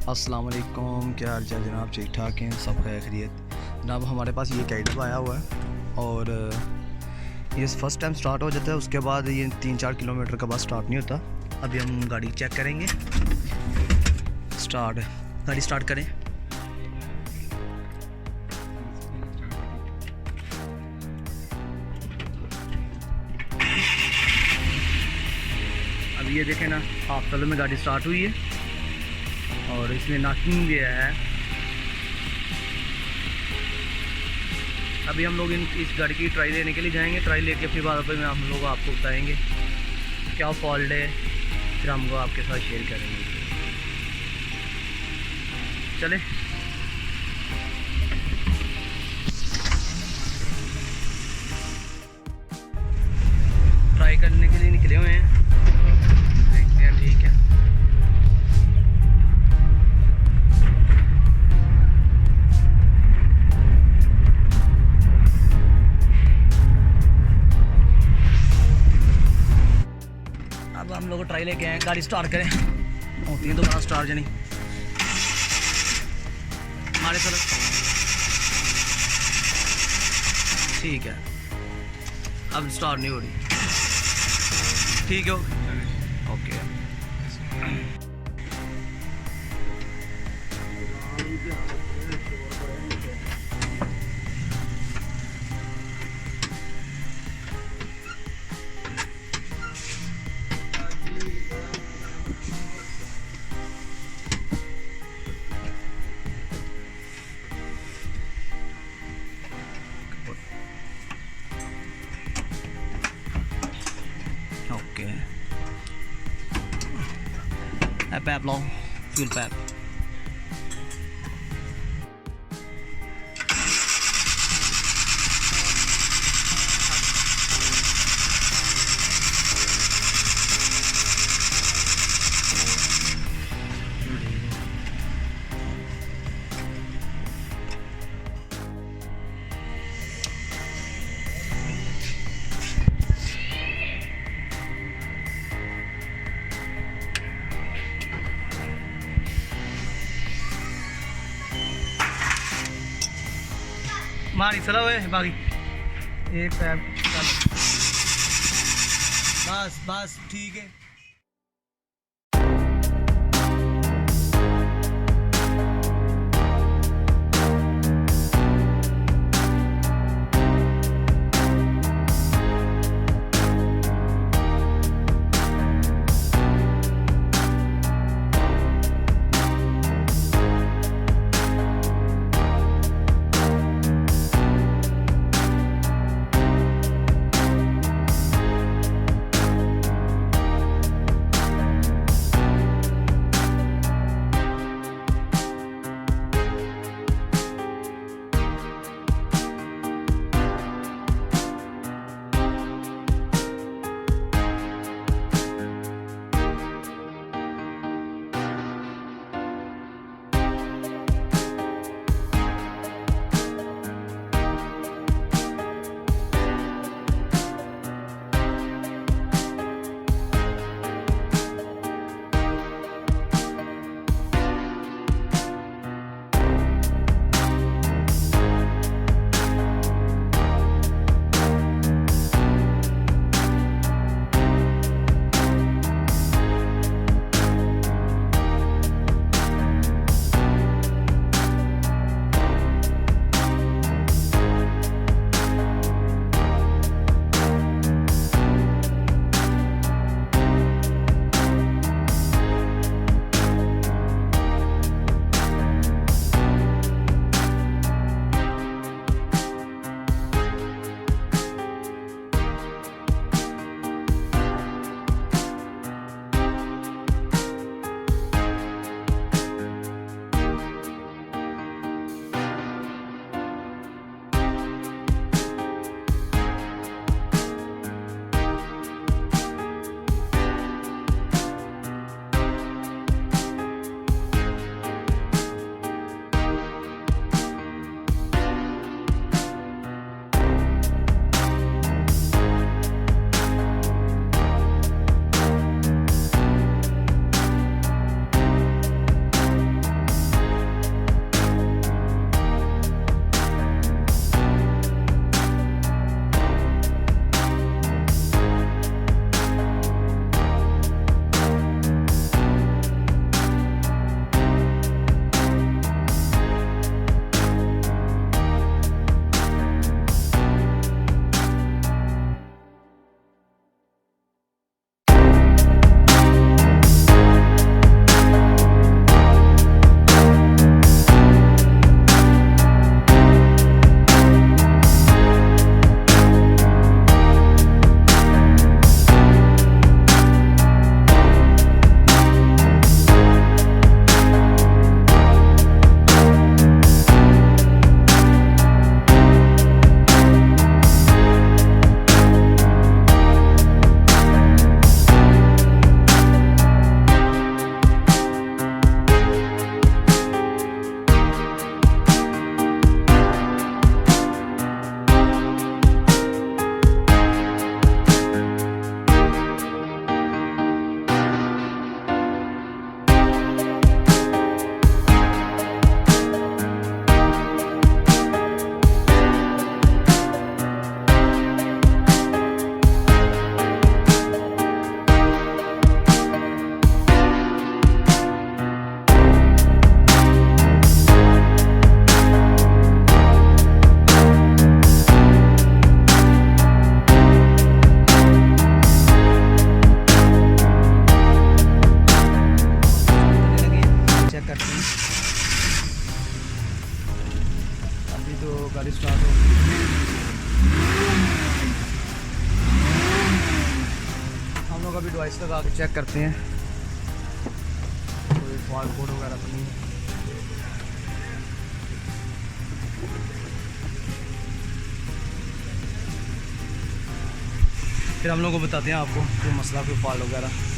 अस्सलाम वालेकुम, क्या हाल चाल जनाब? ठीक ठाक हैं, सब खैरियत जनाब। हमारे पास ये कैटर आया हुआ है और ये फर्स्ट टाइम स्टार्ट हो जाता है, उसके बाद ये 3-4 किलोमीटर के बाद स्टार्ट नहीं होता। अभी हम गाड़ी चेक करेंगे। गाड़ी स्टार्ट करें। अब ये देखें ना, हाफ तलो में गाड़ी स्टार्ट हुई है और इसमें नॉकिंग दिया है। अभी हम लोग इस गाड़ी की ट्राई लेने के लिए जाएंगे। ट्राई लेके फिर बाद में हम लोग आपको बताएंगे क्या फॉल्ट है, फिर हम लोग आपके साथ शेयर करेंगे। चले ट्राई करने के लिए निकले हुए हैं, देखते हैं। ठीक है, अब हम लोग ट्राई लेके आए। गाड़ी स्टार्ट करें, होती है दोबारा स्टार्ट जनी हमारे तरफ। ठीक है, अब स्टार्ट नहीं हो रही। ठीक है, ओके। ओके, पैप लो, फ्यूल पैप। मारी चला हुए बाकी एक पैप। बस ठीक है। गाड़ी स्टार्ट होगी। हम लोग अभी डिवाइस लगा के चेक करते हैं कोई फॉल्ट कोड वगैरह तो नहीं है। फिर हम लोग को बताते हैं आपको कोई मसला कोई फॉल्ट वगैरह।